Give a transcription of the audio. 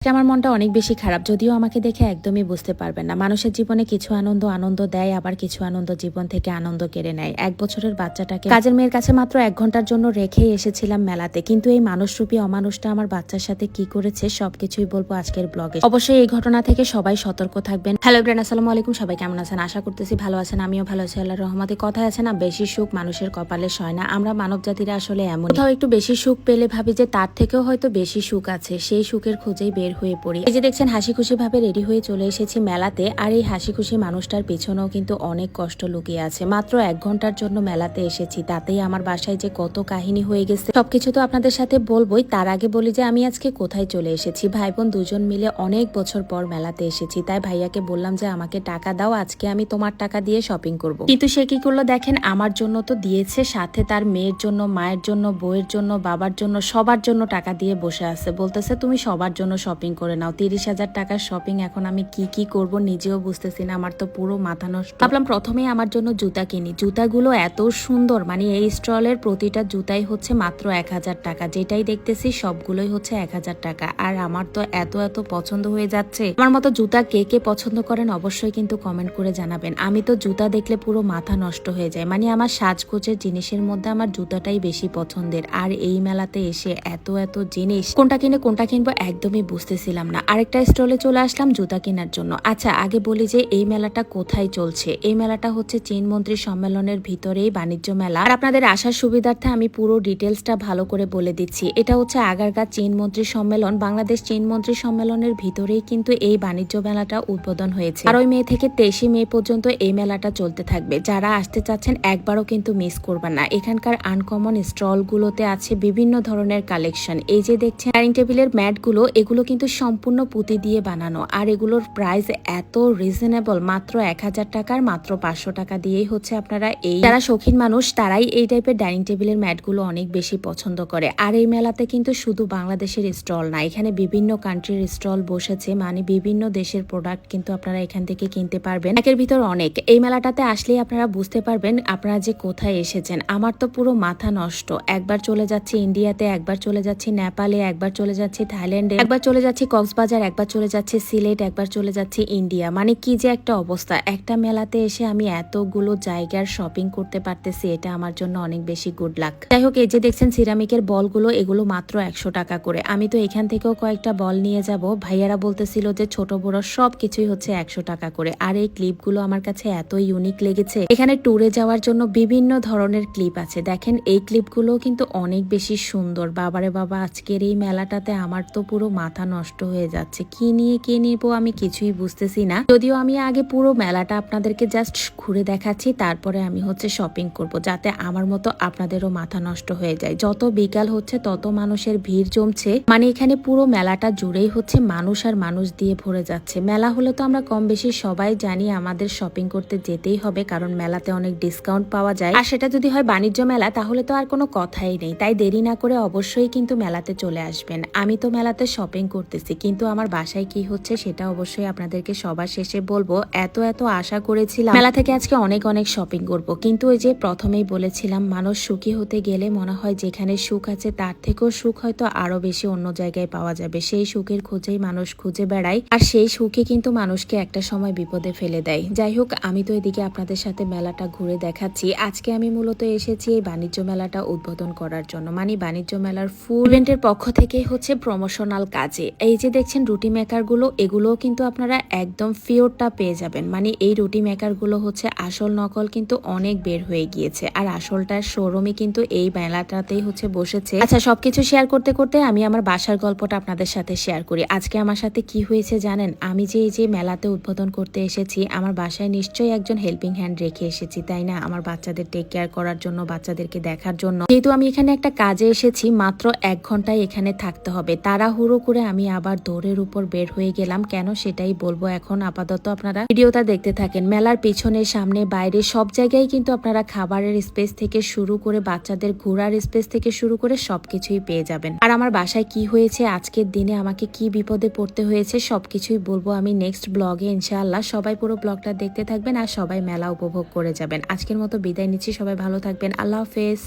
আমার মনটা অনেক বেশি খারাপ, যদিও আমাকে দেখে একদমই বুঝতে পারবেন না। মানুষের জীবনে কিছু আনন্দ দেয়, আবার কিছু আনন্দ জীবন থেকে আনন্দ কেড়ে নেয়। 1 বছরের বাচ্চাটাকে কাজের মেয়ের কাছে মাত্র 1 ঘন্টার জন্য রেখেই এসেছিলাম মেলাতে, কিন্তু এই মানুষরূপী অমানুষটা আমার বাচ্চার সাথে কি করেছে সবকিছুই বলবো আজকের ব্লগে। অবশ্যই এই ঘটনা থেকে সবাই সতর্ক থাকবেন। হ্যালো ব্রেন, আসসালামু আলাইকুম। সবাই কেমন আছেন? আশা করতেছি ভালো আছেন। আমিও ভালো আছি আল্লাহর রহমতে। কথায় আছে না, বেশি সুখ মানুষের কপালে সয় না। আমরা মানব জাতিরা আসলে এমন, কোথাও একটু বেশি সুখ পেলে ভাবি যে তার থেকেও হয়তো বেশি সুখ আছে, সেই সুখের খোঁজেই বের হয়ে পড়ি। এই যে দেখছেন, হাসি খুশি ভাবে রেডি হয়ে চলে এসেছি মেলাতে, আর এই হাসি খুশি মানুষটার পিছনেও কিন্তু অনেক কষ্ট লুকিয়ে আছে। মাত্র 1 ঘন্টার জন্য মেলাতে এসেছি, তাতেই আমার বাসায় যে কত কাহিনী হয়ে গেছে সবকিছু তো আপনাদের সাথে বলবোই। তার আগে বলি যে আমি আজকে কোথায় চলে এসেছি। ভাই বোন দুজন মিলে অনেক বছর পর মেলাতে এসেছি, তাই ভাইয়াকে বললাম যে আমাকে টাকা দাও, আজকে আমি তোমার টাকা দিয়ে শপিং করব। কিন্তু সে কি করলো দেখেন, আমার জন্য তো দিয়েছে, সাথে তার মেয়ের জন্য, মায়ের জন্য, বউয়ের জন্য, বাবার জন্য, সবার জন্য টাকা দিয়ে বসে আছে। বলতেছে তুমি সবার জন্য শপিং করে নাও। 30,000 টাকার শপিং, এখন আমি কি করব নিজেও বুঝতেছি না, আমার তো পুরো মাথা নষ্ট। ভাবলাম প্রথমেই আমার জন্য জুতা কিনি। জুতাগুলো এত সুন্দর, মানে এই স্টলের প্রতিটা জুতাই হচ্ছে মাত্র 1000 টাকা। যেটাই দেখতেছি সবগুলোই হচ্ছে 1000 টাকা। আর আমার তো এত পছন্দ হয়ে যাচ্ছে। আমার মতো জুতা কে কে পছন্দ করেন অবশ্যই কিন্তু কমেন্ট করে জানাবেন। আমি তো জুতা দেখলে পুরো মাথা নষ্ট হয়ে যায়। মানে আমার সাজগোজের জিনিসের মধ্যে আমার জুতাটাই বেশি পছন্দের। আর এই মেলাতে এসে এত জিনিস, কোনটা কিনে কোনটা কিনবো একদমই বুঝতেছিলাম না। আরেকটা স্টলে চলে আসলাম জুতা কেনার জন্য। আচ্ছা, আগে বলি যে এই মেলাটা কোথায় চলছে। এই মেলাটা হচ্ছে চীন মন্ত্রী সম্মেলনের ভিতরেই বাণিজ্য মেলা। আর আপনাদের আসার সুবিধার্থে আমি পুরো ডিটেলসটা ভালো করে বলে দিচ্ছি। এটা হচ্ছে আগারগাঁ চীন মন্ত্রী সম্মেলন, বাংলাদেশ চীন মন্ত্রী সম্মেলনের ভিতরেই কিন্তু এই বাণিজ্য মেলাটা উদ্বোধন হয়েছে। 8 মে থেকে 23 মে পর্যন্ত এই মেলাটা চলতে থাকবে। যারা আসতে চাচ্ছেন একবারও কিন্তু মিস করবেন না। এখানকার আনকমন স্টল গুলোতে আছে বিভিন্ন ধরনের কালেকশন। এই যে দেখছেন ডাইনিং টেবিলের ম্যাট গুলো, এগুলো কিন্তু সম্পূর্ণ পুঁতি দিয়ে বানানো। আর এগুলোর প্রাইস এত রিজনেবল, মাত্র 1000 টাকার, মাত্র 500 টাকা দিয়েই হচ্ছে আপনারা এই, যারা শৌখিন মানুষ তারাই এই টাইপের ডাইনিং টেবিলের ম্যাট গুলো অনেক বেশি পছন্দ করে। আর এই মেলাতে কিন্তু শুধু বাংলাদেশের স্টল না, এখানে বিভিন্ন কান্ট্রির স্টল বসেছে, মানে বিভিন্ন দেশের প্রোডাক্ট কিন্তু আপনারা এখান থেকে কিনতে পারবেন। একের ভিতর অনেক। এই মেলাটাতে আসলেই আপনারা বুঝতে পারবেন আপনারা যে কোথায় এসেছেন। আমার তো পুরো মাথা নষ্ট। একবার চলে যাচ্ছি ইন্ডিয়াতে, একবার চলে যাচ্ছি নেপালে, একবার চলে যাচ্ছি থাইল্যান্ডে, একবার চলে যাচ্ছি কক্সবাজার, একবার চলে যাচ্ছি সিলেট, একবার চলে যাচ্ছি ইন্ডিয়া। মানে কি যে একটা অবস্থা। একটা মেলাতে এসে আমি এতগুলো জায়গার শপিং করতে পারতেছি, এটা আমার জন্য অনেক বেশি গুড লাক। যাই হোক, এই যে দেখছেন সিরামিকের বলগুলো, এগুলো মাত্র 100 টাকা করে। আমি তো এখান থেকেও কয়েকটা বল নিয়ে যাব। ভাইয়ারা বলতেছিল যে ছোট বড় সব কিছুই হচ্ছে 100 টাকা করে। আর এই ক্লিপগুলো আমার কাছে এত ইউনিক লেগেছে। এখানে ট্যুরে যাওয়ার জন্য বিভিন্ন ধরনের ক্লিপ আছে। দেখেন এই ক্লিপগুলো কিন্তু অনেক বেশি সুন্দর। বাবারে বাবা, আজকের এই মেলাটাতে আমার তো পুরো মাথা নষ্ট হয়ে যাচ্ছে। কি নিবো আমি কিছুই বুঝতেছি না। যদিও আমি আগে পুরো মেলাটা আপনাদেরকে জাস্ট ঘুরে দেখাচ্ছি, তারপরে আমি হচ্ছে শপিং করব, যাতে আমার মতো আপনাদেরও মাথা নষ্ট হয়ে যায়। যত বিকাল হচ্ছে তত মানুষের ভিড় জমছে। মানে এখানে পুরো মেলাটা জুড়েই হচ্ছে মানুষ আর মানুষ দিয়ে ভরে যাচ্ছে। মেলা হলে তো আমরা কম বেশি সবাই জানি আমাদের শপিং করতে যেতেই হবে, কারণ মেলাতে অনেক ডিসকাউন্ট পাওয়া যায়। আর সেটা যদি হয় বাণিজ্য মেলা, তাহলে তো আর কোনো কথাই নেই। তাই দেরি না করে অবশ্যই কিন্তু মেলাতে চলে আসবেন। আমি তো মেলাতে শপিং করতেছি, কিন্তু আমার বাসায় কি হচ্ছে সেটা অবশ্যই আপনাদেরকে সবার শেষে বলবো। এত আশা করেছিলাম মেলা থেকে আজকে অনেক শপিং করব, কিন্তু ওই যে প্রথমেই বলেছিলাম, মানুষ সুখী হতে গেলে মনে হয় যেখানে সুখ আছে তার থেকেও সুখ হয়তো আরো বেশি অন্য জায়গায় পাওয়া যাবে। সেই সুখের খোঁজেই মানুষ খুঁজে বেড়ায়, আর সেই সুখে কিন্তু মানুষকে একটা সময় বিপদে ফেলে দেয়। যাই হোক, আমি তো এদিকে আপনাদের সাথে মেলাটা ঘুরে দেখাচ্ছি। আজকে আমি মূলত এসেছি এই বাণিজ্য মেলাটা উদ্বোধন করার জন্য। মানে বাণিজ্য মেলার ফুল ইভেন্টের পক্ষ থেকে হচ্ছে প্রমোশনাল কাজে। এই যে দেখছেন রুটি মেকার গুলো, এগুলোও কিন্তু আপনারা একদম ফিওরটা পেয়ে যাবেন। মানে এই রুটি মেকার গুলো হচ্ছে আসল নকল কিন্তু অনেক বের হয়ে গিয়েছে, আর আসলটার শোরুমই কিন্তু এই মেলাটাতেই হচ্ছে বসেছে। আচ্ছা, সবকিছু শেয়ার করতে করতে আমি আমার বাসার গল্পটা আপনাদের সাথে শেয়ার করি। আজকে আমার সাথে কি হয়েছে জানেন? আমি যে এই যে মেলাতে উদ্বোধন করতে এসেছি, আমার বাসায় নিশ্চয়ই একজন হেল্পিং হ্যান্ড রেখে এসেছি, তাই না? আমার বাচ্চাদের টেক কেয়ার করার জন্য, বাচ্চাদেরকে দেখার জন্য। যেহেতু আমি এখানে একটা কাজে এসেছি, মাত্র 1 ঘন্টায় এখানে থাকতে হবে। তাড়াহুড়ো করে আমি আবার দৌড়ের উপর বের হয়ে গেলাম। কেন সেটাই বলবো এখন। আপাতত আপনারা ভিডিওটা দেখতে থাকেন। মেলার পিছনে, সামনে, বাইরে সব জায়গায় কিন্তু আপনারা খাবারের স্পেস থেকে শুরু করে বাচ্চাদের ঘোরার স্পেস থেকে শুরু করে সবকিছুই পেয়ে যাবেন। আর আমার বাসায় কি হয়েছে, আজকের দিনে আমাকে কি বিপদে পড়তে হয়েছে, সবকিছুই বলবো আমি নেক্সট ব্লগে ইনশাআল্লাহ। সবাই পুরো ব্লগটা দেখতে থাকবেন আর সবাই মেলা উপভোগ করে যাবেন। আজকের মতো বিদায় নিচ্ছি। সবাই ভালো থাকবেন। আল্লাহ হাফেজ।